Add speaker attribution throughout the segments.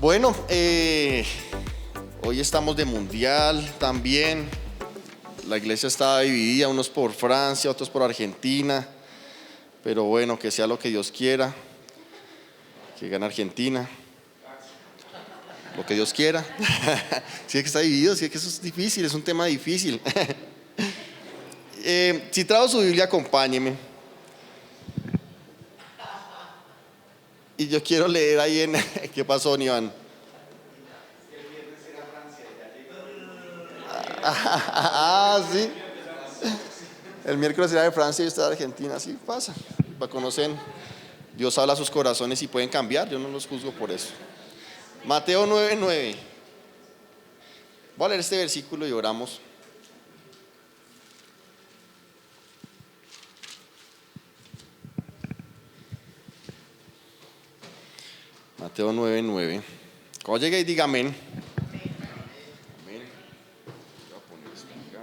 Speaker 1: Bueno, hoy estamos de mundial también. La iglesia está dividida, unos por Francia, otros por Argentina. Pero bueno, que sea lo que Dios quiera. Que gane Argentina. Lo que Dios quiera. Sí, es que está dividido, sí, es que eso es difícil, es un tema difícil. Si trajo su Biblia, acompáñeme. Y yo quiero leer ahí en... ¿Qué pasó, Iván? Sí. El miércoles era de Francia y esta de Argentina. Así pasa. Para conocen. Dios habla a sus corazones y pueden cambiar. Yo no los juzgo por eso. Mateo 9:9. Voy a leer este versículo y oramos. Mateo 9:9. Cuando llegue y diga amén. Amén. Voy a poner esto acá.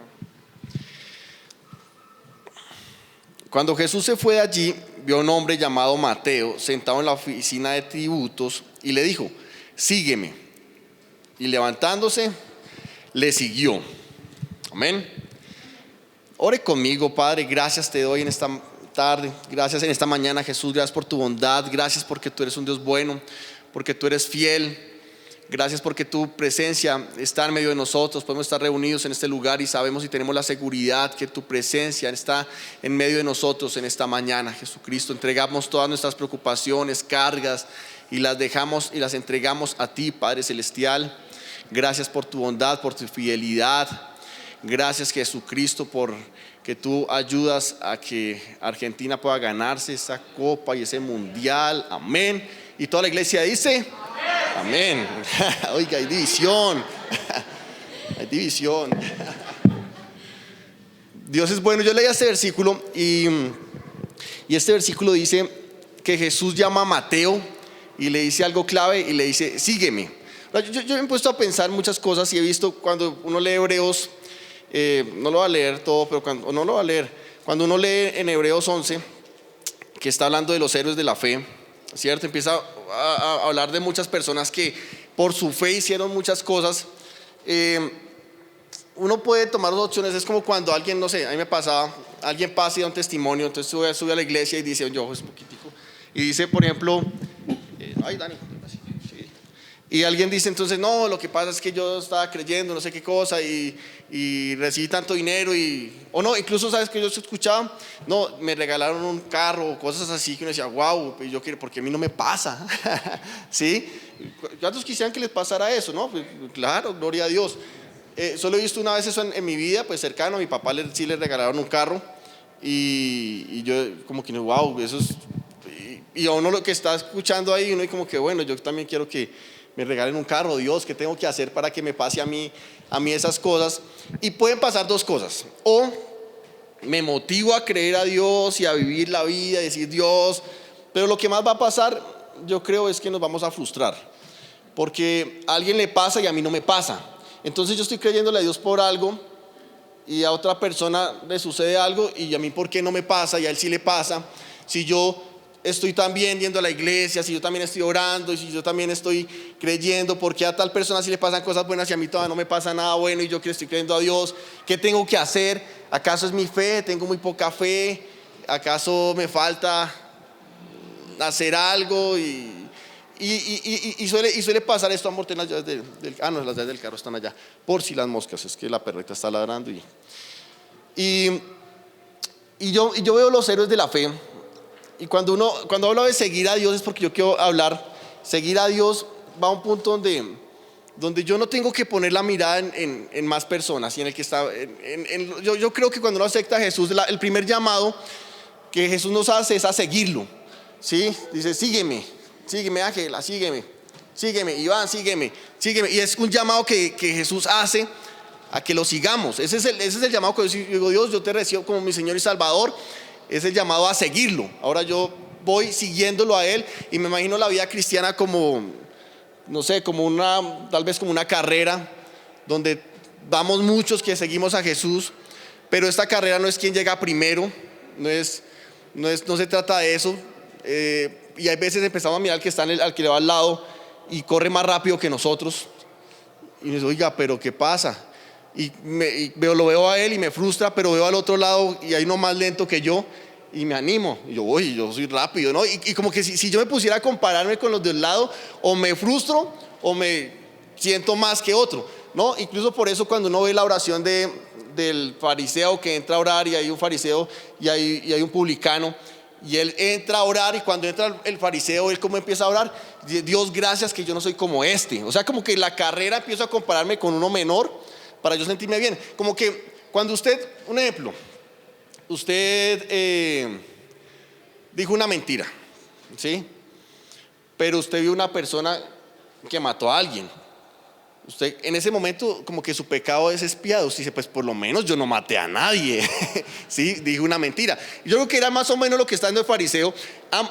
Speaker 1: Cuando Jesús se fue de allí, vio a un hombre llamado Mateo sentado en la oficina de tributos y le dijo: sígueme. Y levantándose, le siguió. Amén. Ore conmigo, Padre. Gracias te doy en esta tarde. Gracias en esta mañana, Jesús. Gracias por tu bondad. Gracias porque tú eres un Dios bueno, porque tú eres fiel. Gracias porque tu presencia está en medio de nosotros. Podemos estar reunidos en este lugar y sabemos y tenemos la seguridad que tu presencia está en medio de nosotros en esta mañana. Jesucristo, entregamos todas nuestras preocupaciones, cargas y las dejamos y las entregamos a ti, Padre Celestial. Gracias por tu bondad, por tu fidelidad. Gracias, Jesucristo, por que tú ayudas a que Argentina pueda ganarse esa copa y ese mundial. Amén. Y toda la iglesia dice amén. Oiga, hay división. Hay división. Dios es bueno. Yo leí este versículo y este versículo dice que Jesús llama a Mateo y le dice algo clave y le dice: sígueme. Yo me he puesto a pensar muchas cosas y he visto cuando uno lee Hebreos, no lo va a leer todo, pero cuando uno lee en Hebreos 11, que está hablando de los héroes de la fe, ¿cierto? Empieza a hablar de muchas personas que por su fe hicieron muchas cosas. Uno puede tomar dos opciones. Es como cuando alguien, no sé, a mí me pasaba, alguien pasa y da un testimonio, entonces sube a la iglesia y dice, yo, es poquitico, y dice, por ejemplo, ay, Dani, sí. Y alguien dice entonces, no, lo que pasa es que yo estaba creyendo no sé qué cosa y recibí tanto dinero o no, incluso sabes que yo escuchaba, no, me regalaron un carro o cosas así que uno decía, wow, pues yo quiero, porque a mí no me pasa. ¿Sí? ¿Cuántos quisieran que les pasara eso? No, pues, claro, gloria a Dios. Solo he visto una vez eso en mi vida, pues cercano, a mi papá sí le regalaron un carro y yo como que, wow, eso es... Y a uno lo que está escuchando ahí, uno como que, bueno, yo también quiero que me regalen un carro. Dios, ¿qué tengo que hacer para que me pase a mí esas cosas? Y pueden pasar dos cosas: o me motivo a creer a Dios y a vivir la vida y decir Dios, pero lo que más va a pasar, yo creo, es que nos vamos a frustrar, porque a alguien le pasa y a mí no me pasa. Entonces yo estoy creyéndole a Dios por algo y a otra persona le sucede algo y a mí por qué no me pasa y a él sí le pasa. Si yo estoy también yendo a la iglesia, si yo también estoy orando y si yo también estoy creyendo, ¿por qué a tal persona sí le pasan cosas buenas y a mí todavía no me pasa nada bueno y yo que estoy creyendo a Dios? ¿Qué tengo que hacer? ¿Acaso es mi fe? ¿Tengo muy poca fe? ¿Acaso me falta hacer algo? Y suele pasar esto. Amor, ten las llaves no, las llaves del carro están allá, por si las moscas, es que la perrita está ladrando y yo veo los héroes de la fe. Y cuando hablo de seguir a Dios es porque yo quiero hablar, seguir a Dios va a un punto donde yo no tengo que poner la mirada en más personas y en el que está. Yo creo que cuando uno acepta a Jesús, el primer llamado que Jesús nos hace es a seguirlo. ¿Sí? Dice, sígueme Ángela, sígueme, Iván, sígueme. Y es un llamado que Jesús hace a que lo sigamos. Ese es el llamado que yo digo, Dios, yo te recibo como mi Señor y Salvador. Es el llamado a seguirlo. Ahora yo voy siguiéndolo a Él y me imagino la vida cristiana como, no sé, tal vez como una carrera donde vamos muchos que seguimos a Jesús, pero esta carrera no es quien llega primero, no se trata de eso. Y hay veces empezamos a mirar al que le va al lado y corre más rápido que nosotros. Y dice, oiga, pero ¿qué pasa? Lo veo a él y me frustra, pero veo al otro lado y hay uno más lento que yo y me animo. Y yo, oye, yo soy rápido, ¿no? Y como que si yo me pusiera a compararme con los del lado, o me frustro o me siento más que otro, ¿no? Incluso por eso cuando uno ve la oración del fariseo que entra a orar, y hay un fariseo y hay un publicano, y él entra a orar, y cuando entra el fariseo, él como empieza a orar, Dios, gracias que yo no soy como este. O sea, como que la carrera empiezo a compararme con uno menor para yo sentirme bien. Como que cuando usted, un ejemplo, usted dijo una mentira, ¿sí? Pero usted vio una persona que mató a alguien. Usted en ese momento como que su pecado es expiado. Usted dice, pues por lo menos yo no maté a nadie. Sí, dije una mentira. Yo creo que era más o menos lo que está diciendo el fariseo.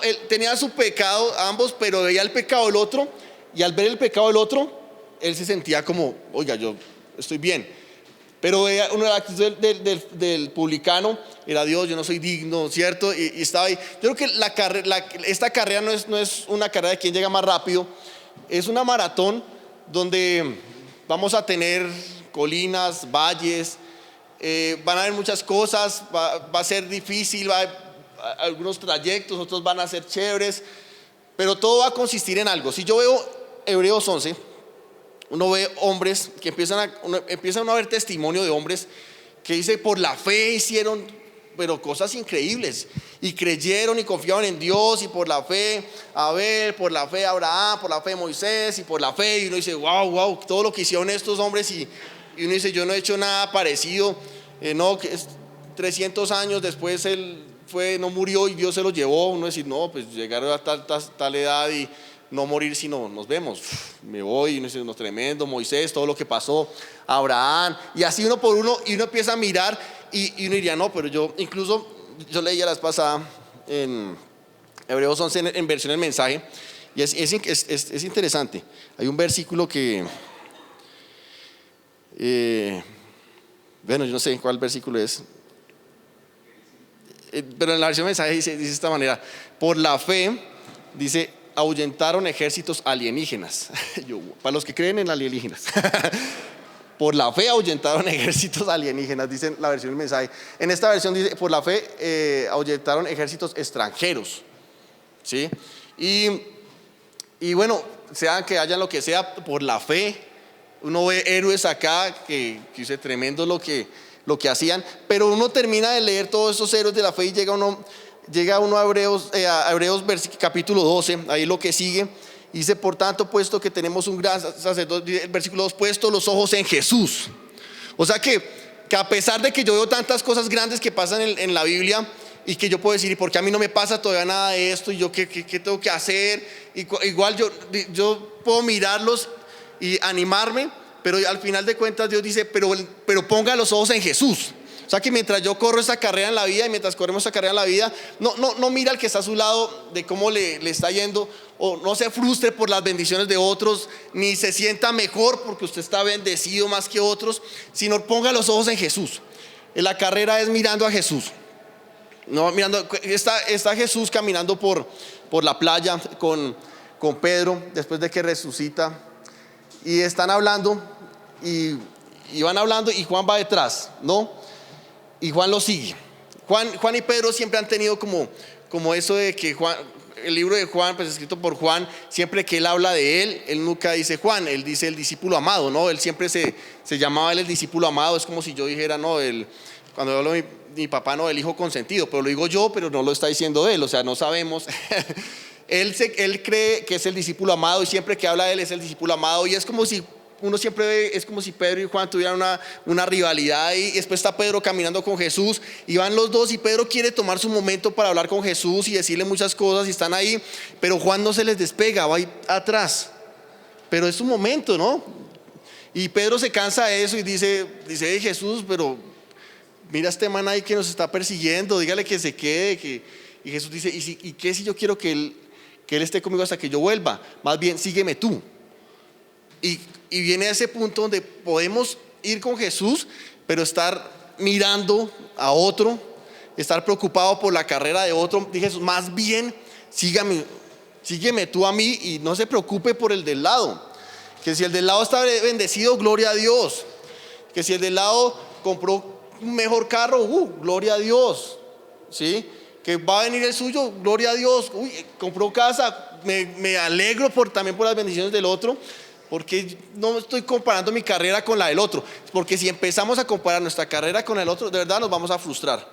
Speaker 1: Él tenía su pecado ambos, pero veía el pecado del otro, y al ver el pecado del otro, él se sentía como, oiga, yo estoy bien. Pero veía una de las actitudes del publicano, era, Dios, yo no soy digno, ¿cierto? Y estaba ahí. Yo creo que esta carrera no es una carrera de quién llega más rápido, es una maratón donde vamos a tener colinas, valles, van a haber muchas cosas, va a ser difícil, va a haber algunos trayectos, otros van a ser chéveres, pero todo va a consistir en algo. Si yo veo Hebreos 11, uno ve hombres que empiezan a ver testimonio de hombres que dice, por la fe hicieron pero cosas increíbles, y creyeron y confiaban en Dios, y por la fe Abel, por la fe Abraham, por la fe Moisés, y por la fe, y uno dice, wow, todo lo que hicieron estos hombres, y uno dice, yo no he hecho nada parecido. No, que 300 años después él no murió y Dios se lo llevó. Uno dice, no, pues llegaron a tal edad y no morir, sino nos vemos, me voy. Y uno dice, no, tremendo, Moisés, todo lo que pasó, Abraham, y así uno por uno, y uno empieza a mirar. Y uno diría, no, pero yo leía la vez pasada en Hebreos 11 en versión del mensaje, y es interesante. Hay un versículo que, bueno, yo no sé cuál versículo es, pero en la versión del mensaje dice de esta manera: por la fe, dice, ahuyentaron ejércitos alienígenas. Para los que creen en alienígenas. Por la fe ahuyentaron ejércitos alienígenas, dice la versión del mensaje. En esta versión dice, por la fe ahuyentaron ejércitos extranjeros, ¿sí? Y bueno, sea que hayan lo que sea, por la fe, uno ve héroes acá que dice tremendo lo que hacían, pero uno termina de leer todos esos héroes de la fe y llega uno a Hebreos capítulo 12, ahí lo que sigue. Dice, por tanto, puesto que tenemos un gran sacerdote, el versículo 2, puesto los ojos en Jesús. O sea que a pesar de que yo veo tantas cosas grandes que pasan en la Biblia, y que yo puedo decir, ¿y por qué a mí no me pasa todavía nada de esto? ¿Y yo qué tengo que hacer? Igual yo puedo mirarlos y animarme, pero al final de cuentas Dios dice, pero ponga los ojos en Jesús. O sea que mientras yo corro esta carrera en la vida, y mientras corremos esta carrera en la vida, no mira al que está a su lado de cómo le está yendo, o no se frustre por las bendiciones de otros, ni se sienta mejor porque usted está bendecido más que otros, sino ponga los ojos en Jesús. La carrera es mirando a Jesús. No, está Jesús caminando por la playa con Pedro después de que resucita, y están hablando y van hablando, y Juan va detrás, ¿no? Y Juan lo sigue. Juan y Pedro siempre han tenido como eso de que el libro de Juan, pues escrito por Juan, siempre que él habla de él nunca dice Juan, él dice el discípulo amado, ¿no? Él siempre se llamaba él el discípulo amado. Es como si yo dijera, no, cuando hablo de mi papá, no, el hijo consentido, pero lo digo yo, pero no lo está diciendo él, o sea, no sabemos. Él cree que es el discípulo amado, y siempre que habla de él es el discípulo amado, y es como si uno siempre ve, es como si Pedro y Juan tuvieran una rivalidad, y después está Pedro caminando con Jesús, y van los dos, y Pedro quiere tomar su momento para hablar con Jesús y decirle muchas cosas, y están ahí, pero Juan no se les despega, va ahí atrás, pero es su momento, ¿no? Y Pedro se cansa de eso y dice, hey, Jesús, pero mira a este man ahí que nos está persiguiendo, dígale que se quede. Y Jesús dice, ¿y qué si yo quiero que él esté conmigo hasta que yo vuelva? Más bien, sígueme tú. Y viene a ese punto donde podemos ir con Jesús, pero estar mirando a otro, estar preocupado por la carrera de otro. Dije, Jesús, más bien sígame sígueme tú a mí y no se preocupe por el del lado. Que si el del lado está bendecido, gloria a Dios. Que si el del lado compró un mejor carro, gloria a Dios. ¿Sí? Que va a venir el suyo, gloria a Dios. Compró casa, me alegro también por las bendiciones del otro. Porque no estoy comparando mi carrera con la del otro. Porque si empezamos a comparar nuestra carrera con el otro, de verdad nos vamos a frustrar.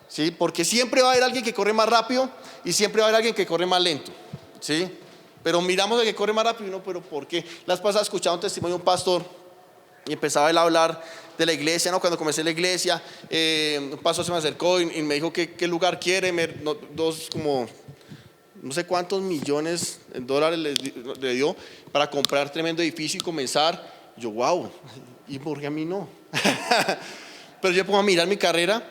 Speaker 1: ¿Sí? Porque siempre va a haber alguien que corre más rápido y siempre va a haber alguien que corre más lento. ¿Sí? Pero miramos al que corre más rápido y no, pero ¿por qué? Las pasadas escuchaba un testimonio de un pastor y empezaba él a hablar de la iglesia, ¿no? Cuando comencé la iglesia, un pastor se me acercó y me dijo qué lugar quiere, no sé cuántos millones de dólares le dio para comprar tremendo edificio y comenzar. Yo, wow, ¿y por qué a mí no? Pero yo pongo a mirar mi carrera,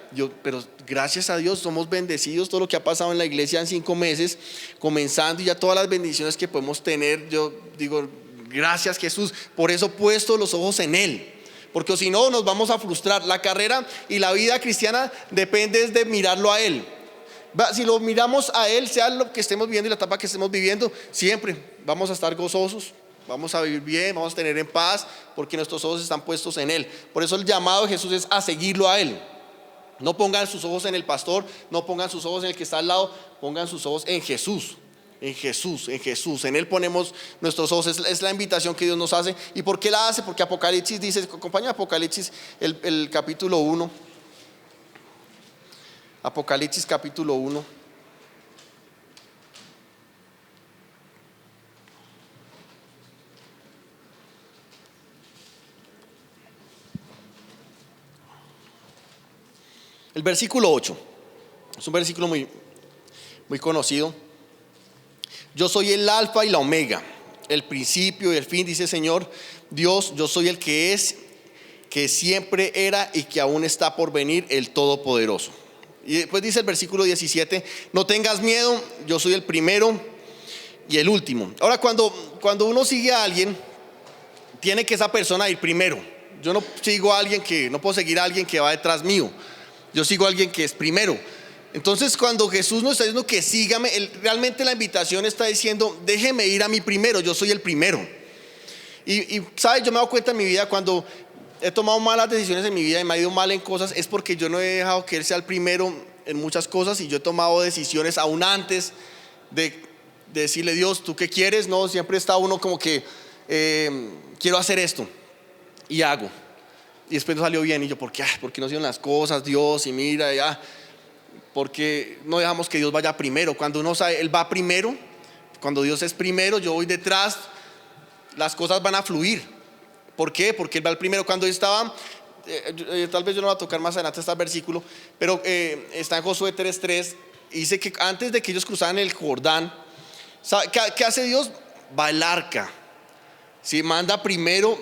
Speaker 1: pero gracias a Dios somos bendecidos, todo lo que ha pasado en la iglesia en 5 meses, comenzando y ya todas las bendiciones que podemos tener. Yo digo, gracias Jesús, por eso he puesto los ojos en Él, porque si no nos vamos a frustrar. La carrera y la vida cristiana depende de mirarlo a Él. Si lo miramos a Él, sea lo que estemos viviendo y la etapa que estemos viviendo, siempre vamos a estar gozosos, vamos a vivir bien, vamos a tener en paz, porque nuestros ojos están puestos en Él. Por eso el llamado de Jesús es a seguirlo a Él. No pongan sus ojos en el pastor, no pongan sus ojos en el que está al lado, pongan sus ojos en Jesús. En Jesús, en Jesús, en Él ponemos nuestros ojos. Es la invitación que Dios nos hace. ¿Y por qué la hace? Porque Apocalipsis dice, acompaña Apocalipsis el capítulo 1. Apocalipsis capítulo 1. El versículo 8. Es un versículo muy, muy conocido. Yo soy el alfa y la omega, el principio y el fin, dice el Señor Dios. Yo soy el que es, que siempre era y que aún está por venir, el Todopoderoso. Y después dice el versículo 17, no tengas miedo, yo soy el primero y el último. Ahora cuando uno sigue a alguien, tiene que esa persona ir primero. Yo no sigo a alguien no puedo seguir a alguien que va detrás mío. Yo sigo a alguien que es primero. Entonces cuando Jesús nos está diciendo que sígame, realmente la invitación está diciendo, déjeme ir a mí primero, yo soy el primero. Y ¿sabes? Yo me he dado cuenta en mi vida cuando he tomado malas decisiones en mi vida y me ha ido mal en cosas, es porque yo no he dejado que Él sea el primero en muchas cosas, y yo he tomado decisiones aún antes de decirle, Dios, ¿tú qué quieres? No, siempre está uno como que quiero hacer esto y hago, y después no salió bien y yo, ¿por qué no hicieron las cosas, Dios? Y mira, ya, porque no dejamos que Dios vaya primero. Cuando uno sabe, Él va primero, cuando Dios es primero, yo voy detrás, las cosas van a fluir. ¿Por qué? Porque Él va el primero. Cuando yo estaba, tal vez yo no voy a tocar más adelante este versículo, pero está en Josué 3:3, y dice que antes de que ellos cruzaran el Jordán, ¿qué hace Dios? Va el arca. Si manda primero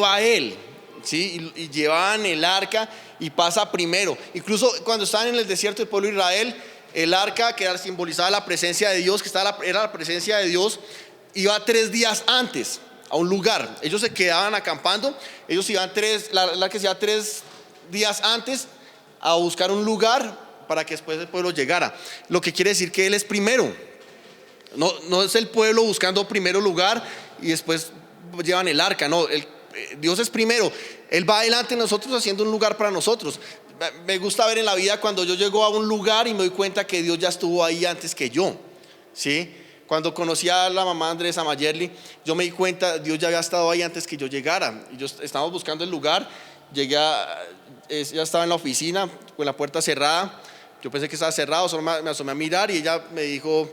Speaker 1: va Él, ¿sí? Y llevaban el arca y pasa primero. Incluso cuando estaban en el desierto del pueblo de Israel, el arca, que simbolizaba la presencia de Dios, era la presencia de Dios, iba 3 días antes a un lugar. Ellos se quedaban acampando, ellos iban la que se iba 3 días antes a buscar un lugar para que después el pueblo llegara. Lo que quiere decir que Él es primero. No es el pueblo buscando primero lugar y después llevan el arca. No, Dios es primero. Él va adelante de nosotros haciendo un lugar para nosotros. Me gusta ver en la vida cuando yo llego a un lugar y me doy cuenta que Dios ya estuvo ahí antes que yo, ¿sí? Cuando conocí a la mamá de Andrés, a Mayerly, yo me di cuenta, Dios ya había estado ahí antes que yo llegara. Y estábamos buscando el lugar, ella estaba en la oficina con la puerta cerrada. Yo pensé que estaba cerrado, solo me asomé a mirar y ella me dijo,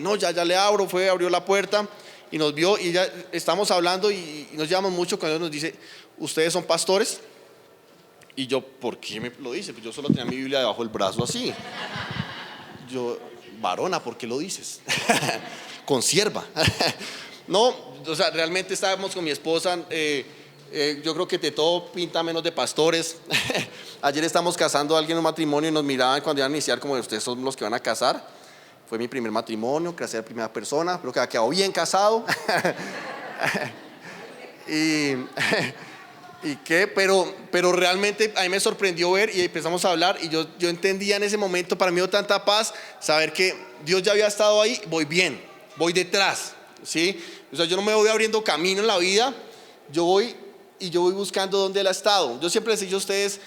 Speaker 1: no, ya le abro. Abrió la puerta y nos vio, y ya estamos hablando y nos llevamos mucho cuando nos dice, ¿ustedes son pastores? Y yo, ¿por qué me lo dice? Pues yo solo tenía mi Biblia debajo del brazo así. Yo, varona, ¿por qué lo dices? Consierva. No, o sea, realmente estábamos con mi esposa. Yo creo que de todo pinta menos de pastores. Ayer estamos casando a alguien en un matrimonio y nos miraban cuando iban a iniciar como, ustedes son los que van a casar. Fue mi primer matrimonio, casé a la primera persona, pero que ha quedado bien casado. Pero realmente a mí me sorprendió ver y empezamos a hablar, y yo entendía en ese momento, para mí dio tanta paz saber que Dios ya había estado ahí, voy bien. voy detrás, ¿sí? O sea, yo no me voy abriendo camino en la vida, yo voy buscando dónde Él ha estado. Yo siempre les digo a ustedes,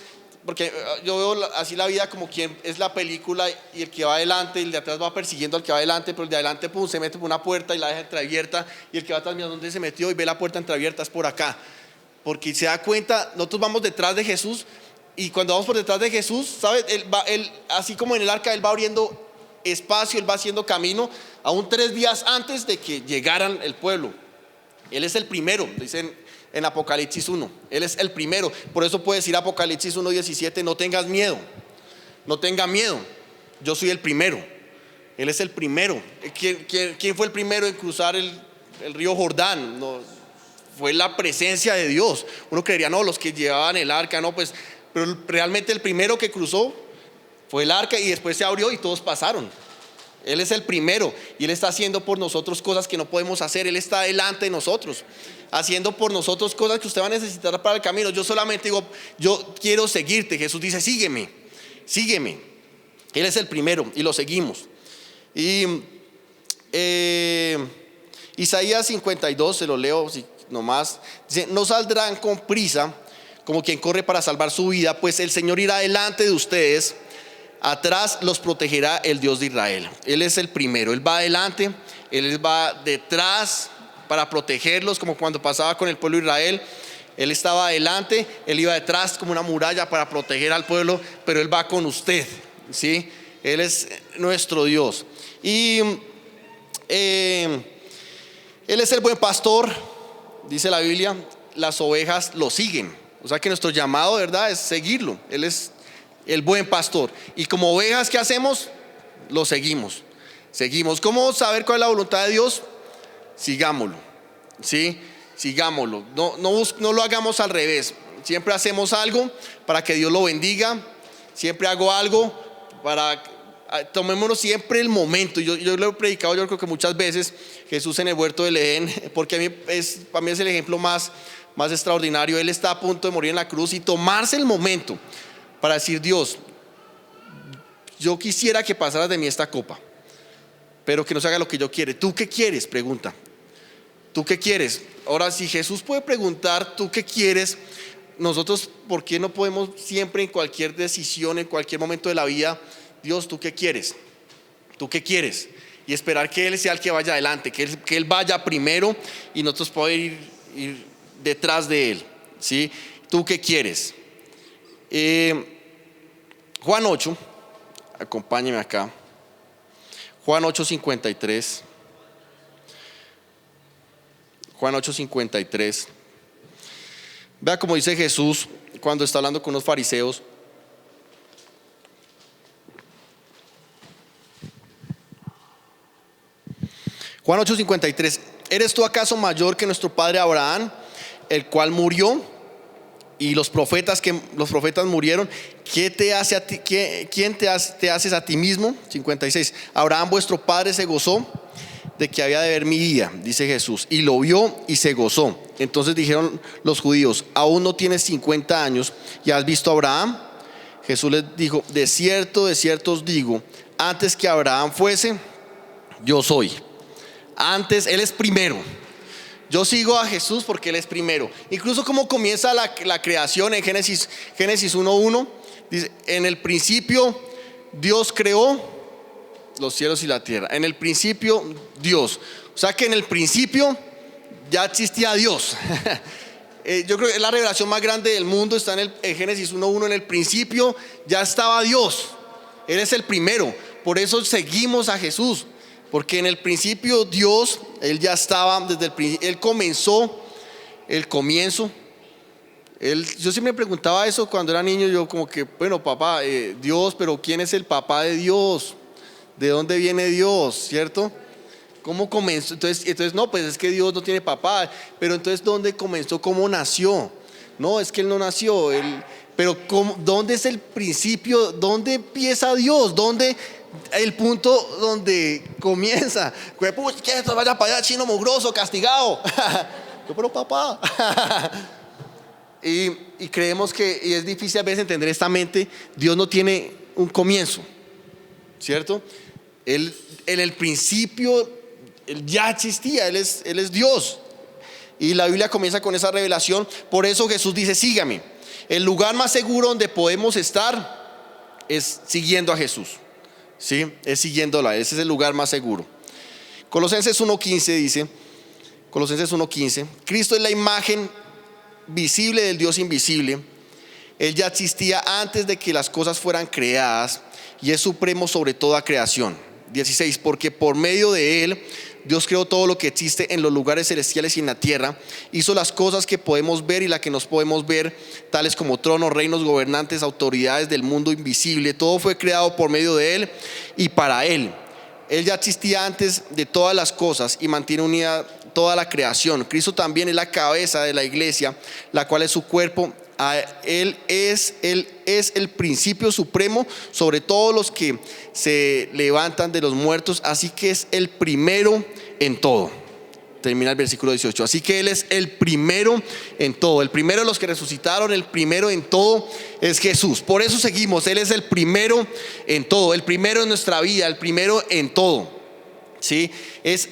Speaker 1: porque yo veo así la vida como quien es la película y el que va adelante, el de atrás va persiguiendo al que va adelante, pero el de adelante pum, se mete por una puerta y la deja entreabierta, y el que va atrás mira dónde se metió y ve la puerta entreabierta, es por acá. Porque se da cuenta, nosotros vamos detrás de Jesús, y cuando vamos por detrás de Jesús, ¿sabes? Él, así como en el arca, Él va abriendo espacio, Él va haciendo camino, aún 3 días antes de que llegaran el pueblo. Él es el primero, dicen en Apocalipsis 1, Él es el primero. Por eso puede decir Apocalipsis 1:17, no tengas miedo, no tenga miedo, yo soy el primero. Él es el primero. ¿Quién fue el primero en cruzar el río Jordán? No, fue la presencia de Dios. Uno creería, no, los que llevaban el arca, no, pues, pero realmente el primero que cruzó fue el arca, y después se abrió y todos pasaron. Él es el primero, y Él está haciendo por nosotros cosas que no podemos hacer. Él está delante de nosotros, haciendo por nosotros cosas que usted va a necesitar para el camino. Yo solamente digo, yo quiero seguirte. Jesús dice, sígueme, sígueme. Él es el primero y lo seguimos. Y Isaías 52, se lo leo nomás, dice, no saldrán con prisa como quien corre para salvar su vida, pues el Señor irá delante de ustedes, atrás los protegerá el Dios de Israel. Él es el primero, Él va adelante, Él va detrás para protegerlos, como cuando pasaba con el pueblo de Israel. Él estaba adelante, Él iba detrás como una muralla para proteger al pueblo, pero Él va con usted, ¿sí? Él es nuestro Dios. Y Él es el buen pastor, dice la Biblia, las ovejas lo siguen. O sea que nuestro llamado, ¿verdad?, es seguirlo. Él es el buen pastor. Y como ovejas, ¿qué hacemos? Lo seguimos. Seguimos. ¿Cómo saber cuál es la voluntad de Dios? Sigámoslo, ¿sí? Sigámoslo. No lo hagamos al revés. Siempre hacemos algo para que Dios lo bendiga. Siempre hago algo para... Tomémonos siempre el momento. Yo lo he predicado, yo creo que muchas veces, Jesús en el huerto del Edén, porque para mí es el ejemplo más extraordinario. Él está a punto de morir en la cruz, y tomarse el momento para decir, Dios, yo quisiera que pasara de mí esta copa, pero que no se haga lo que yo quiero. ¿Tú qué quieres? Pregunta. ¿Tú qué quieres? Ahora, si Jesús puede preguntar, ¿tú qué quieres? Nosotros, ¿por qué no podemos siempre, en cualquier decisión, en cualquier momento de la vida, Dios, ¿tú qué quieres? ¿Tú qué quieres? Y esperar que Él sea el que vaya adelante, que Él vaya primero, y nosotros poder ir detrás de Él, ¿sí? ¿Tú qué quieres? Juan 8, acompáñeme acá. Juan 8:53. Juan 8:53. Vea cómo dice Jesús cuando está hablando con unos fariseos. Juan 8:53. ¿Eres tú acaso mayor que nuestro padre Abraham, el cual murió, y los profetas murieron? ¿Qué te hace a ti? ¿Quién te haces a ti mismo? 56. Abraham vuestro padre se gozó de que había de ver mi día, dice Jesús, y lo vio y se gozó. Entonces dijeron los judíos, aún no tienes 50 años y has visto a Abraham. Jesús les dijo, de cierto os digo, antes que Abraham fuese, yo soy. Antes, Él es primero. Yo sigo a Jesús porque Él es primero. Incluso como comienza la creación en Génesis 1:1, dice, en el principio Dios creó los cielos y la tierra. En el principio Dios. O sea que en el principio ya existía Dios. Yo creo que la revelación más grande del mundo está en Génesis 1:1. En el principio ya estaba Dios. Él es el primero. Por eso seguimos a Jesús. Porque en el principio Dios, Él ya estaba desde el principio. Él comenzó el comienzo. Yo siempre me preguntaba eso cuando era niño. Yo como que, bueno, papá, Dios, pero ¿quién es el papá de Dios? ¿De dónde viene Dios? ¿Cierto? ¿Cómo comenzó? Entonces no, pues es que Dios no tiene papá. Pero entonces, ¿dónde comenzó? ¿Cómo nació? No, es que Él no nació. Pero ¿dónde es el principio? ¿Dónde empieza Dios? ¿Dónde el punto donde comienza? ¿Qué esto? Vaya para allá, chino mugroso, castigado. Yo, pero papá. Y creemos que, y es difícil a veces entender esta mente, Dios no tiene un comienzo, ¿cierto? Él, en el principio Él ya existía, Él es Dios. Y la Biblia comienza con esa revelación. Por eso Jesús dice: sígame. El lugar más seguro donde podemos estar es siguiendo a Jesús, ¿sí? Es siguiéndola, ese es el lugar más seguro. Colosenses 1:15 dice, Colosenses 1:15, Cristo es la imagen visible del Dios invisible. Él ya existía antes de que las cosas fueran creadas y es supremo sobre toda creación. 16, porque por medio de Él Dios creó todo lo que existe en los lugares celestiales y en la tierra. Hizo las cosas que podemos ver y las que no podemos ver, tales como tronos, reinos, gobernantes, autoridades del mundo invisible. Todo fue creado por medio de Él y para Él. Él ya existía antes de todas las cosas y mantiene unida toda la creación. Cristo también es la cabeza de la iglesia, la cual es su cuerpo. Él es el principio supremo sobre todos los que se levantan de los muertos, así que es el primero en todo. Termina el versículo 18. Así que Él es el primero en todo. El primero de los que resucitaron, el primero en todo es Jesús. Por eso seguimos. Él es el primero en todo, el primero en nuestra vida, el primero en todo. ¿Sí? Es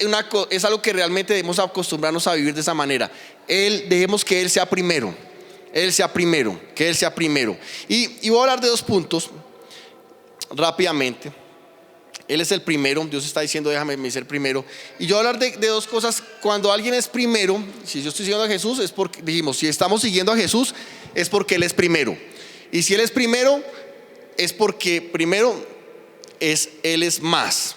Speaker 1: algo que realmente debemos acostumbrarnos a vivir de esa manera. Dejemos que Él sea primero. Él sea primero, que Él sea primero. Y voy a hablar de 2 puntos rápidamente. Él es el primero, Dios está diciendo: déjame ser primero. Y yo voy a hablar de 2 cosas. Cuando alguien es primero, si yo estoy siguiendo a Jesús, es porque, dijimos, si estamos siguiendo a Jesús, es porque Él es primero. Y si Él es primero, es porque primero Él es más.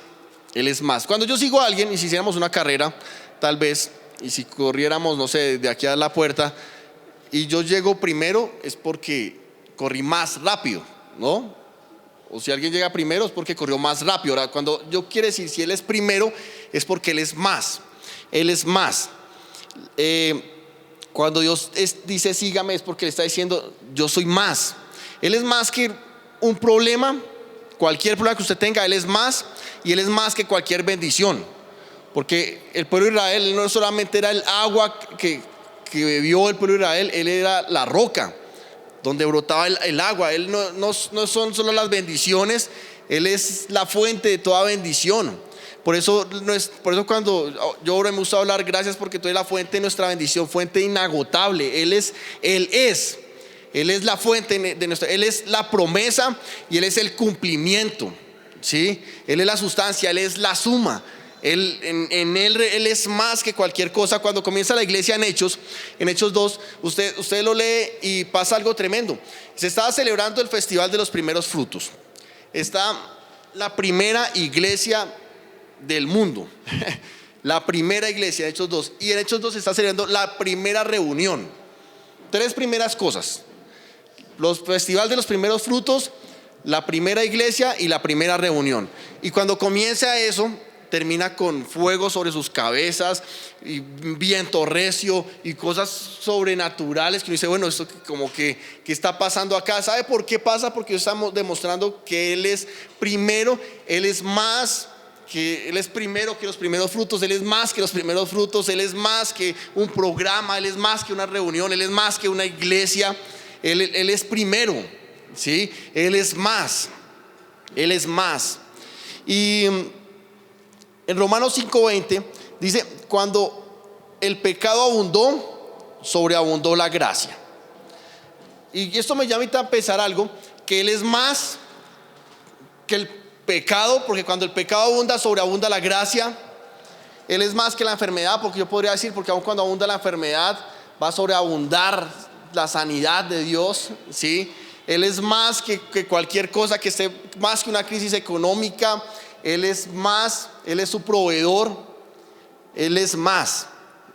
Speaker 1: Él es más. Cuando yo sigo a alguien, y si hiciéramos una carrera, tal vez, y si corriéramos, no sé, de aquí a la puerta, y yo llego primero, es porque corrí más rápido, ¿no? O si alguien llega primero, es porque corrió más rápido. Ahora, cuando yo quiero decir, si Él es primero, es porque Él es más. Él es más. Cuando Dios dice sígame, es porque le está diciendo: yo soy más. Él es más que un problema, cualquier problema que usted tenga. Él es más, y Él es más que cualquier bendición. Porque el pueblo de Israel no solamente era el agua que bebió el pueblo de Israel, Él era la roca donde brotaba el agua. Él no son solo las bendiciones, Él es la fuente de toda bendición. Por eso cuando yo oro, me gusta hablar: gracias porque tú eres la fuente de nuestra bendición, fuente inagotable. Él es la fuente de nuestra, Él es la promesa y Él es el cumplimiento, ¿sí? Él es la sustancia, Él es la suma. En él es más que cualquier cosa. Cuando comienza la iglesia en Hechos 2, usted lo lee y pasa algo tremendo. Se estaba celebrando el festival de los primeros frutos. Está la primera iglesia del mundo, la primera iglesia de Hechos 2. Y en Hechos 2 se está celebrando la primera reunión. 3 primeras cosas: los festival de los primeros frutos, la primera iglesia y la primera reunión. Y cuando comienza eso, termina con fuego sobre sus cabezas y viento recio y cosas sobrenaturales que uno dice: bueno, esto como que ¿qué está pasando acá? ¿Sabe por qué pasa? Porque estamos demostrando que Él es primero. Él es más que, Él es primero que los primeros frutos. Él es más que los primeros frutos. Él es más que un programa. Él es más que una reunión. Él es más que una iglesia. Él es primero, ¿sí? Él es más. Él es más. Y en Romanos 5:20 dice: cuando el pecado abundó, sobreabundó la gracia. Y esto me llama a pensar algo: que Él es más que el pecado, porque cuando el pecado abunda, sobreabunda la gracia. Él es más que la enfermedad, porque yo podría decir, porque aun cuando abunda la enfermedad, va a sobreabundar la sanidad de Dios, ¿sí? Él es más que cualquier cosa, que esté más que una crisis económica. Él es más, Él es su proveedor. Él es más,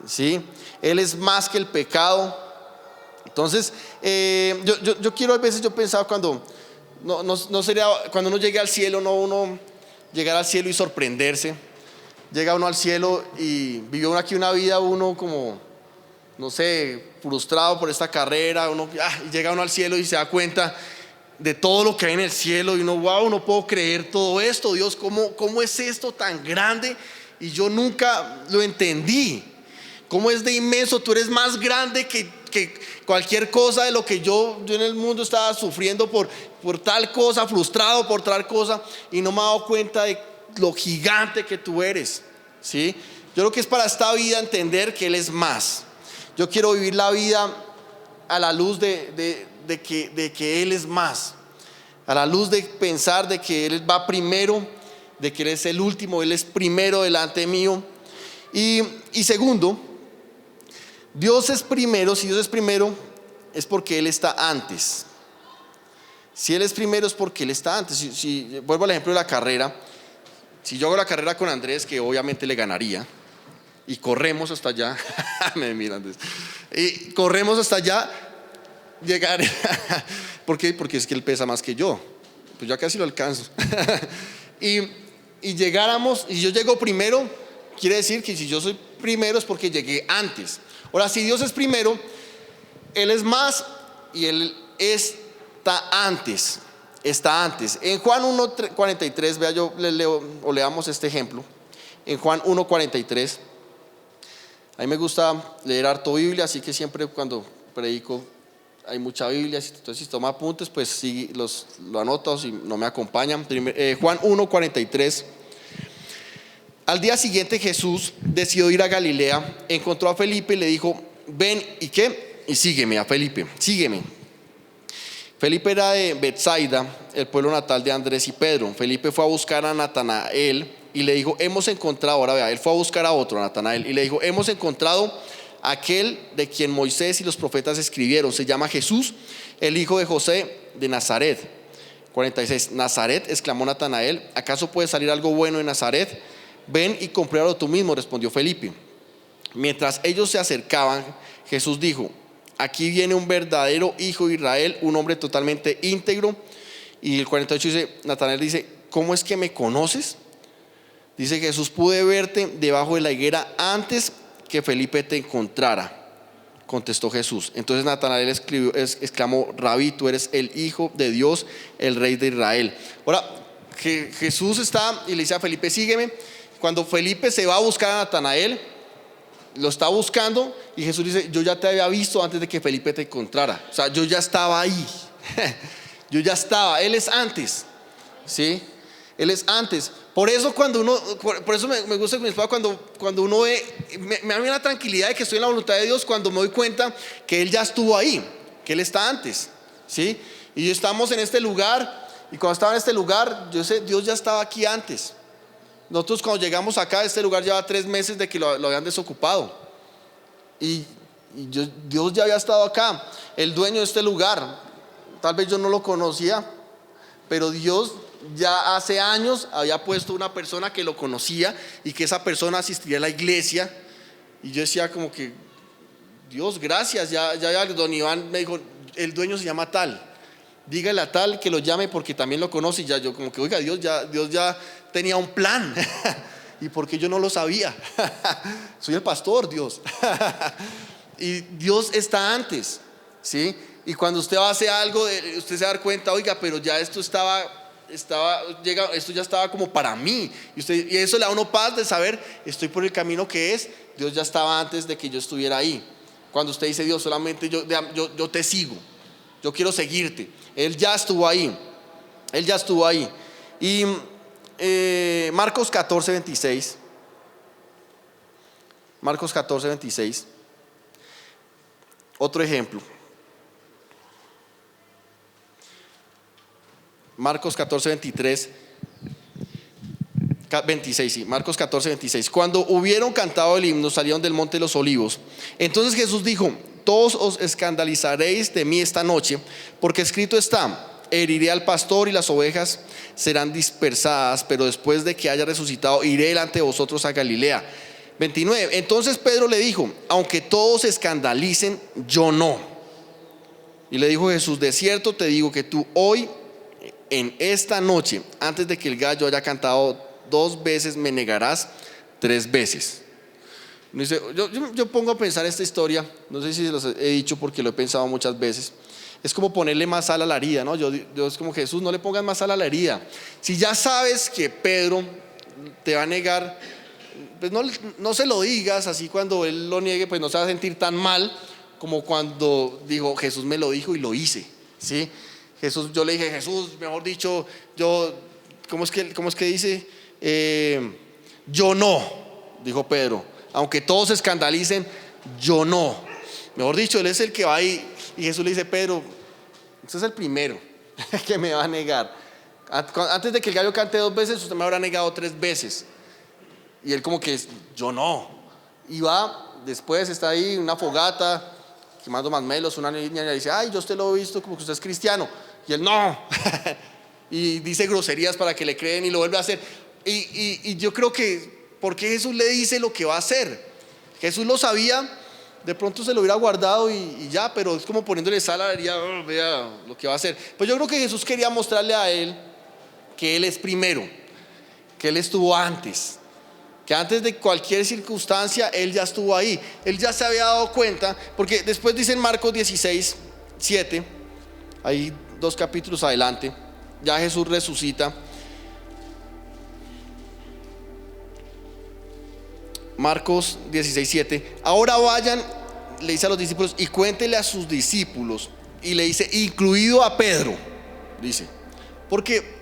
Speaker 1: ¿sí? Él es más que el pecado. Entonces, yo quiero, a veces yo pensaba, cuando no sería, cuando uno llegue al cielo, no uno llegar al cielo y sorprenderse. Llega uno al cielo y vivió aquí una vida, uno como, no sé, frustrado por esta carrera. Y llega uno al cielo y se da cuenta de todo lo que hay en el cielo, y uno: wow, no puedo creer todo esto. Dios, ¿cómo es esto tan grande? Y yo nunca lo entendí. ¿Cómo es de inmenso? Tú eres más grande que cualquier cosa de lo que yo en el mundo estaba sufriendo por tal cosa, frustrado por tal cosa, y no me he dado cuenta de lo gigante que tú eres, ¿sí? Yo creo que es para esta vida entender que Él es más. Yo quiero vivir la vida a la luz de que Él es más. A la luz de pensar de que Él va primero, de que Él es el último, Él es primero delante mío. Y segundo, Dios es primero. Si Dios es primero, es porque Él está antes. Si Él es primero, es porque Él está antes. Si vuelvo al ejemplo de la carrera, si yo hago la carrera con Andrés, que obviamente le ganaría, y corremos hasta allá, me mira Andrés, y corremos hasta allá, llegar, ¿por qué? Porque es que Él pesa más que yo, pues yo casi lo alcanzo. y llegáramos, y yo llego primero, quiere decir que si yo soy primero es porque llegué antes. Ahora, si Dios es primero, Él es más y Él está antes. Está antes. En Juan 1:43, vea, yo le leo o leamos este ejemplo. En Juan 1:43, a mí me gusta leer harto Biblia, así que siempre cuando predico hay mucha Biblia. Entonces, si toma apuntes, pues sí, lo anoto, si no me acompañan. Juan 1:43. Al día siguiente Jesús decidió ir a Galilea, encontró a Felipe y le dijo: ven, ¿y qué? Y sígueme. A Felipe, sígueme. Felipe era de Betsaida, el pueblo natal de Andrés y Pedro. Felipe fue a buscar a Natanael y le dijo: hemos encontrado, ahora vea, él fue a buscar a otro, a Natanael, y le dijo: hemos encontrado a aquel de quien Moisés y los profetas escribieron. Se llama Jesús, el hijo de José de Nazaret. 46. ¿Nazaret?, exclamó Natanael. ¿Acaso puede salir algo bueno de Nazaret? Ven y compruébalo tú mismo, respondió Felipe. Mientras ellos se acercaban, Jesús dijo: aquí viene un verdadero hijo de Israel, un hombre totalmente íntegro. Y el 48 dice, Natanael dice: ¿cómo es que me conoces? Dice Jesús: pude verte debajo de la higuera antes que Felipe te encontrara. Contestó Jesús. Entonces Natanael exclamó: Rabí, tú eres el Hijo de Dios, el Rey de Israel. Ahora, que Jesús está y le dice a Felipe: sígueme. Cuando Felipe se va a buscar a Natanael, lo está buscando, y Jesús dice: yo ya te había visto antes de que Felipe te encontrara. O sea, yo ya estaba ahí. Yo ya estaba. Él es antes, ¿sí? Él es antes. Por eso por eso me gusta con mi esposa cuando uno ve, me da una tranquilidad de que estoy en la voluntad de Dios cuando me doy cuenta que Él ya estuvo ahí, que Él está antes, ¿sí? Y estamos en este lugar, y cuando estaba en este lugar, yo sé, Dios ya estaba aquí antes. Nosotros cuando llegamos acá, este lugar lleva 3 meses de que lo habían desocupado. Dios ya había estado acá, el dueño de este lugar. Tal vez yo no lo conocía, pero Dios ya hace años había puesto una persona que lo conocía y que esa persona asistiría a la iglesia. Y yo decía como que: Dios, gracias. Ya don Iván me dijo: el dueño se llama tal, dígale a tal que lo llame porque también lo conoce. Y ya yo como que: oiga, Dios ya tenía un plan. ¿Y por qué yo no lo sabía? Soy el pastor, Dios. Y Dios está antes, ¿sí? Y cuando usted hace algo, usted se da cuenta: oiga, pero ya esto esto ya estaba como para mí. Y eso le da a uno paz de saber: estoy por el camino que es. Dios ya estaba antes de que yo estuviera ahí. Cuando usted dice: Dios, solamente yo te sigo, yo quiero seguirte. Él ya estuvo ahí. Él ya estuvo ahí. Y Marcos 14:26. Marcos 14:26. Otro ejemplo. Marcos 14:26, sí, Marcos 14:26. Cuando hubieron cantado el himno, salieron del monte de los olivos. Entonces Jesús dijo: todos os escandalizaréis de mí esta noche, porque escrito está: heriré al pastor y las ovejas serán dispersadas. Pero después de que haya resucitado, iré delante de vosotros a Galilea. 29. Entonces Pedro le dijo: aunque todos se escandalicen, yo no. Y le dijo Jesús: de cierto te digo que tú hoy, en esta noche, antes de que el gallo haya cantado 2 veces, me negarás 3 veces. Yo pongo a pensar esta historia, no sé si se los he dicho porque lo he pensado muchas veces. Es como ponerle más sal a la herida, ¿no? Yo es como: Jesús, no le pongas más sal a la herida. Si ya sabes que Pedro te va a negar, pues no se lo digas. Así cuando él lo niegue, pues no se va a sentir tan mal como cuando dijo: Jesús me lo dijo y lo hice, ¿sí? Jesús, yo le dije: Jesús, mejor dicho, ¿cómo es que dice? Yo no. dijo Pedro, aunque todos se escandalicen, yo no. Mejor dicho, él es el que va ahí. Y Jesús le dice, Pedro, usted es el primero que me va a negar. Antes de que el gallo cante 2 veces, usted me habrá negado 3 veces. Y él como que, yo no. Y va, después está ahí una fogata, quemando marmelos, una niña le dice, ay, yo usted lo he visto como que usted es cristiano. Y él, no. Y dice groserías para que le creen y lo vuelve a hacer. Y yo creo que, ¿por qué Jesús le dice lo que va a hacer? Jesús lo sabía, de pronto se lo hubiera guardado y ya, pero es como poniéndole sal a la herida, vea lo que va a hacer. Pues yo creo que Jesús quería mostrarle a él que él es primero, que él estuvo antes, que antes de cualquier circunstancia él ya estuvo ahí, él ya se había dado cuenta, porque después dice en Marcos 16, 7, ahí 2 capítulos adelante, ya Jesús resucita. Marcos 16, 7. Ahora vayan, le dice a los discípulos, y cuéntele a sus discípulos. Y le dice, incluido a Pedro, dice, porque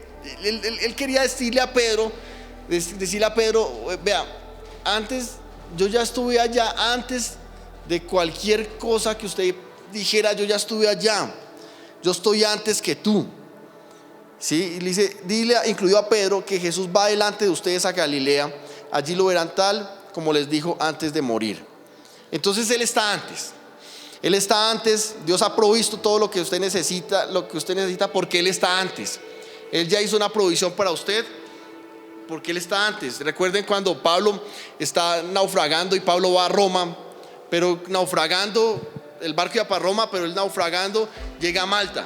Speaker 1: él quería decirle a Pedro, vea, antes, yo ya estuve allá, antes de cualquier cosa que usted dijera, yo ya estuve allá, yo estoy antes que tú. ¿Sí? Y le dice, dile, incluido a Pedro, que Jesús va delante de ustedes a Galilea, allí lo verán tal como les dijo antes de morir. Entonces él está antes, Dios ha provisto todo lo que usted necesita, porque él está antes. Él ya hizo una provisión para usted porque él está antes. Recuerden cuando Pablo está naufragando y Pablo va a Roma, pero naufragando, el barco iba para Roma, pero él naufragando llega a Malta.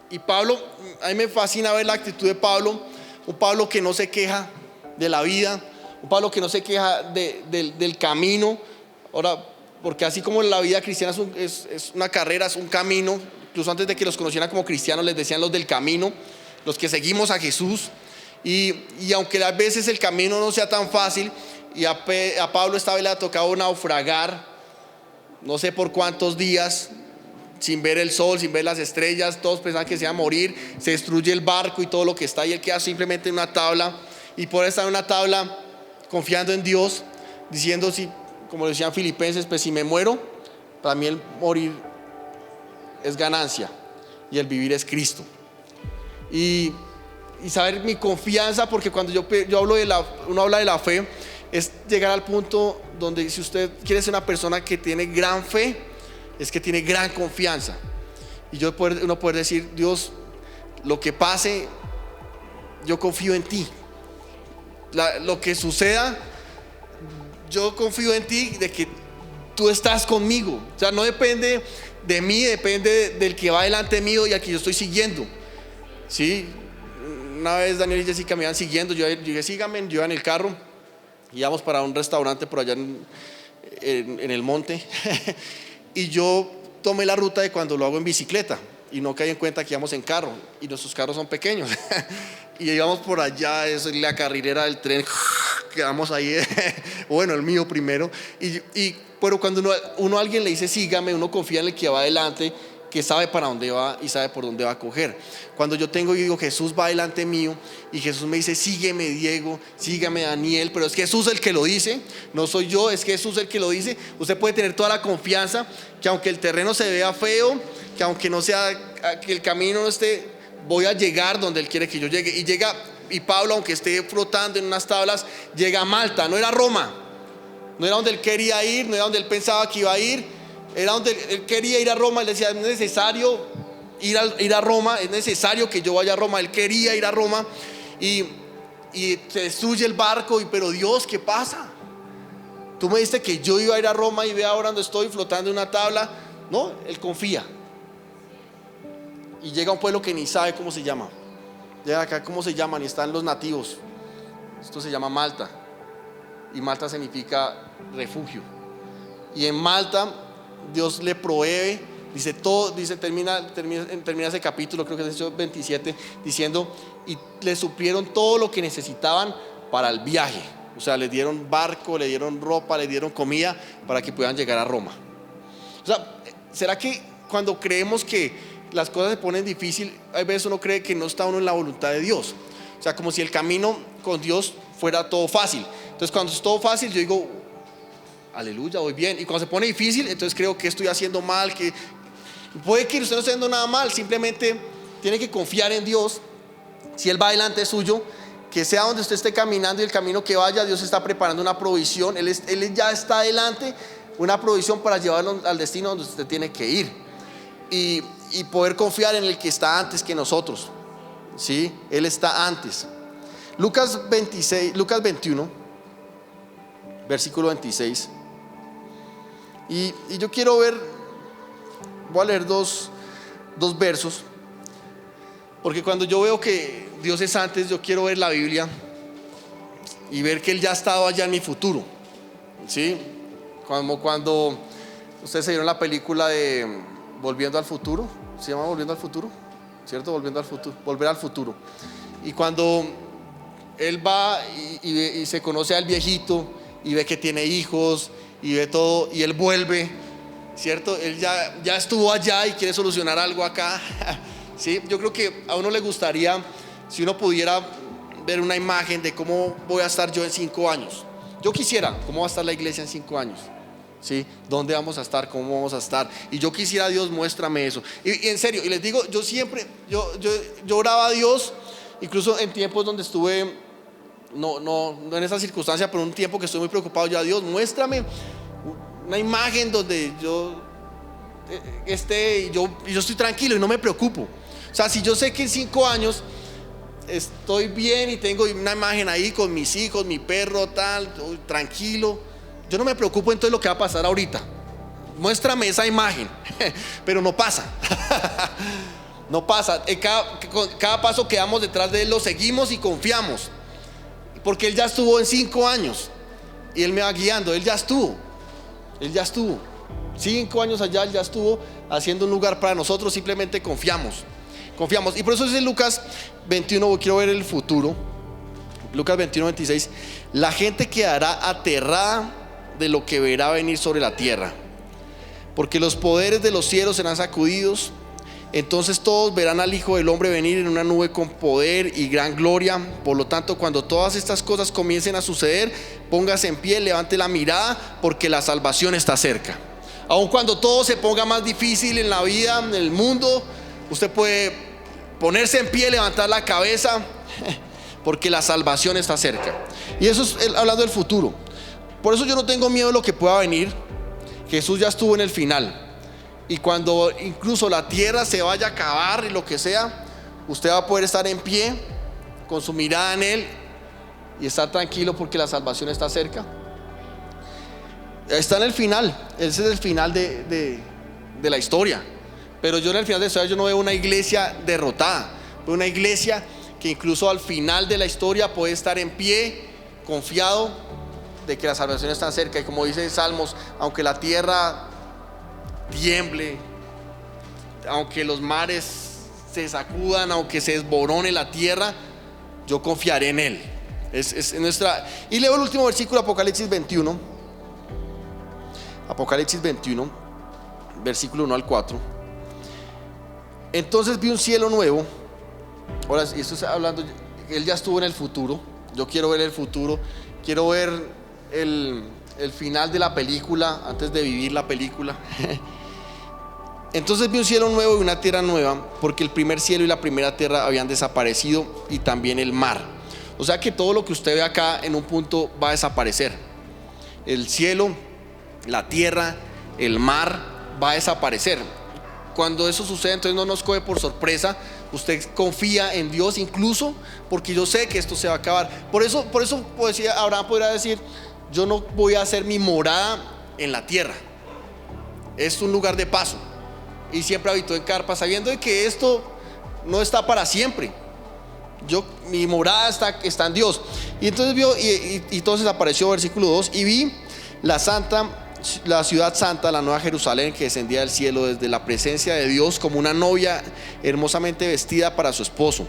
Speaker 1: Y Pablo, a mí me fascina ver la actitud de Pablo, un Pablo que no se queja de la vida, un Pablo que no se queja del camino. Ahora, porque así como la vida cristiana es una carrera, es un camino, incluso antes de que los conocieran como cristianos les decían los del camino, los que seguimos a Jesús. Y aunque a veces el camino no sea tan fácil, y a Pablo esta vez le ha tocado naufragar, no sé por cuántos días, sin ver el sol, sin ver las estrellas, todos pensaban que se iba a morir, se destruye el barco y todo lo que está, y él queda simplemente en una tabla, y por estar en una tabla confiando en Dios, diciendo, si, como decían Filipenses, pues si me muero, para mí el morir es ganancia y el vivir es Cristo. Y saber mi confianza, porque cuando yo hablo uno habla de la fe, es llegar al punto donde si usted quiere ser una persona que tiene gran fe, es que tiene gran confianza. Y uno puede decir, Dios, lo que pase, yo confío en ti. Lo que suceda, yo confío en ti, de que tú estás conmigo. O sea, no depende de mí, depende del que va delante mío y al que yo estoy siguiendo. ¿Sí? Una vez Daniel y Jessica me iban siguiendo, yo dije, síganme, yo iba en el carro, íbamos para un restaurante por allá en el monte. Y yo tomé la ruta de cuando lo hago en bicicleta y no caí en cuenta que íbamos en carro y nuestros carros son pequeños. Y íbamos por allá, es la carrilera del tren, quedamos ahí, bueno, el mío primero. Pero cuando alguien le dice sígame, uno confía en el que va adelante, que sabe para dónde va y sabe por dónde va a coger. Cuando yo digo Jesús va delante mío y Jesús me dice sígueme Diego, sígame Daniel, pero es Jesús el que lo dice, no soy yo, es Jesús el que lo dice. Usted puede tener toda la confianza que aunque el terreno se vea feo, que aunque no sea, que el camino no esté, voy a llegar donde Él quiere que yo llegue. Y Pablo, aunque esté flotando en unas tablas, llega a Malta. No era Roma, no era donde él quería ir, no era donde él pensaba que iba a ir, era donde él quería ir a Roma. Él decía, es necesario ir a Roma, es necesario que yo vaya a Roma. Él quería ir a Roma y se destruye el barco. Pero Dios, ¿qué pasa? Tú me dijiste que yo iba a ir a Roma y ve ahora donde estoy flotando en una tabla. No, él confía. Y llega a un pueblo que ni sabe cómo se llama. Llega acá, ¿cómo se llaman? Y están los nativos. Esto se llama Malta. Y Malta significa refugio. Y en Malta Dios le provee. Termina ese capítulo, creo que es el 27, diciendo, y le suplieron todo lo que necesitaban para el viaje. O sea, le dieron barco, le dieron ropa, le dieron comida para que puedan llegar a Roma. O sea, ¿será que cuando creemos que las cosas se ponen difíciles, a veces uno cree que no está uno en la voluntad de Dios? O sea, como si el camino con Dios fuera todo fácil. Entonces cuando es todo fácil, yo digo, aleluya, voy bien. Y cuando se pone difícil, entonces creo que estoy haciendo mal, que puede que usted no esté haciendo nada mal, simplemente tiene que confiar en Dios. Si Él va delante suyo, que sea donde usted esté caminando y el camino que vaya, Dios está preparando una provisión. Él ya está adelante, una provisión para llevarlo al destino donde usted tiene que ir. Y poder confiar en el que está antes que nosotros, ¿sí? Él está antes. Lucas 21, versículo 26. Y yo quiero ver, voy a leer dos versos, porque cuando yo veo que Dios es antes, yo quiero ver la Biblia y ver que Él ya ha estado allá en mi futuro, ¿sí? Como cuando ustedes se vieron la película de Volviendo al Futuro, se llama Volviendo al Futuro, ¿cierto? Volver al futuro. Y cuando Él va y se conoce al viejito y ve que tiene hijos y ve todo, y Él vuelve, ¿cierto? Él ya estuvo allá y quiere solucionar algo acá. ¿Sí? Yo creo que a uno le gustaría, si uno pudiera ver una imagen de cómo voy a estar yo en 5 años. Yo quisiera, ¿cómo va a estar la iglesia en 5 años? ¿Sí? ¿Dónde vamos a estar? ¿Cómo vamos a estar? Y yo quisiera, Dios, muéstrame eso. Y en serio, y les digo, yo siempre, yo oraba a Dios, incluso en tiempos donde estuve, no en esa circunstancia, pero un tiempo que estoy muy preocupado, yo a Dios, muéstrame una imagen donde yo esté y yo estoy tranquilo y no me preocupo. O sea, si yo sé que en 5 años estoy bien y tengo una imagen ahí con mis hijos, mi perro, tal, tranquilo, yo no me preocupo entonces lo que va a pasar ahorita. Muéstrame esa imagen. Pero no pasa. No pasa. Cada paso que damos detrás de Él lo seguimos y confiamos, porque Él ya estuvo en 5 años y Él me va guiando. Él ya estuvo 5 años allá, Él ya estuvo haciendo un lugar para nosotros. Simplemente confiamos. Y por eso es en Lucas 21, quiero ver el futuro. Lucas 21, 26. La gente quedará aterrada de lo que verá venir sobre la tierra, porque los poderes de los cielos serán sacudidos. Entonces todos verán al Hijo del Hombre venir en una nube con poder y gran gloria. Por lo tanto, cuando todas estas cosas comiencen a suceder, póngase en pie, levante la mirada, porque la salvación está cerca. Aun cuando todo se ponga más difícil en la vida, en el mundo, usted puede ponerse en pie, levantar la cabeza, porque la salvación está cerca. Y eso es hablando del futuro. Por eso yo no tengo miedo de lo que pueda venir. Jesús ya estuvo en el final. Y cuando incluso la tierra se vaya a acabar y lo que sea, usted va a poder estar en pie con su mirada en Él y estar tranquilo, porque la salvación está cerca. Está en el final. Ese es el final de la historia. Pero yo en el final de la historia yo no veo una iglesia derrotada. Veo una iglesia que incluso al final de la historia puede estar en pie, confiado de que la salvación está cerca. Y como dice Salmos, aunque la tierra tiemble, aunque los mares se sacudan, aunque se desborone la tierra, yo confiaré en Él. Es nuestra. Y leo el último versículo, Apocalipsis 21. Apocalipsis 21, versículo 1 al 4. Entonces vi un cielo nuevo. Ahora, esto está hablando, Él ya estuvo en el futuro. Yo quiero ver el futuro. Quiero ver el final de la película antes de vivir la película. Entonces vi un cielo nuevo y una tierra nueva, porque el primer cielo y la primera tierra habían desaparecido, y también el mar. O sea que todo lo que usted ve acá en un punto va a desaparecer. El cielo, la tierra, el mar va a desaparecer. Cuando eso sucede, entonces no nos coge por sorpresa. Usted confía en Dios, incluso porque yo sé que esto se va a acabar. Por eso pues, Abraham podrá decir: yo no voy a hacer mi morada en la tierra. Es un lugar de paso. Y siempre habitó en carpa, sabiendo de que esto no está para siempre. Mi morada está en Dios. Y entonces vio, y entonces apareció versículo 2: y vi la ciudad santa, la nueva Jerusalén, que descendía del cielo desde la presencia de Dios, como una novia hermosamente vestida para su esposo.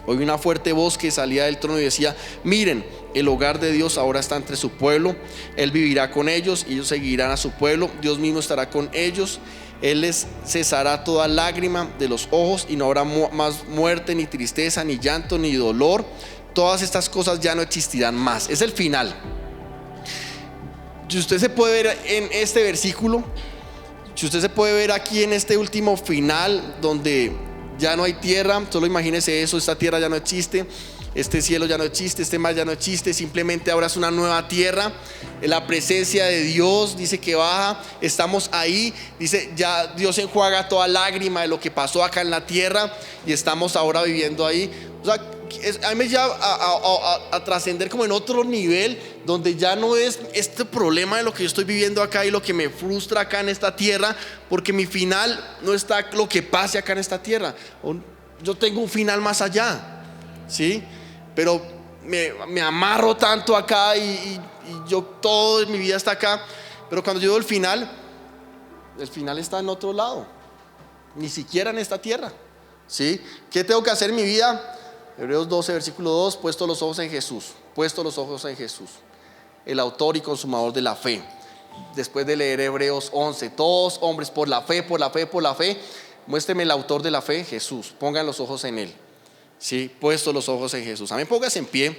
Speaker 1: Oí una fuerte voz que salía del trono y decía: miren, el hogar de Dios ahora está entre su pueblo. Él vivirá con ellos y ellos seguirán a su pueblo. Dios mismo estará con ellos. Él les cesará toda lágrima de los ojos, y no habrá más muerte, ni tristeza, ni llanto, ni dolor, todas estas cosas ya no existirán más. Es el final. Si usted se puede ver en este versículo, si usted se puede ver aquí en este último final, donde ya no hay tierra, solo imagínese eso, esta tierra ya no existe, este cielo ya no existe, este mar ya no existe, simplemente ahora es una nueva tierra. La presencia de Dios dice que baja, estamos ahí, dice ya Dios enjuaga toda lágrima de lo que pasó acá en la tierra y estamos ahora viviendo ahí. O sea, a mí me lleva a trascender como en otro nivel, donde ya no es este problema de lo que yo estoy viviendo acá y lo que me frustra acá en esta tierra, porque mi final no está lo que pase acá en esta tierra. Yo tengo un final más allá, ¿sí? Pero me amarro tanto acá y yo todo en mi vida está acá, pero cuando yo veo el final está en otro lado, ni siquiera en esta tierra, ¿sí? ¿Qué tengo que hacer en mi vida? Hebreos 12, versículo 2, puesto los ojos en Jesús, el autor y consumador de la fe. Después de leer Hebreos 11, todos hombres por la fe, muéstreme el autor de la fe, Jesús, pongan los ojos en él, ¿sí? Puesto los ojos en Jesús. Amén, póngase en pie.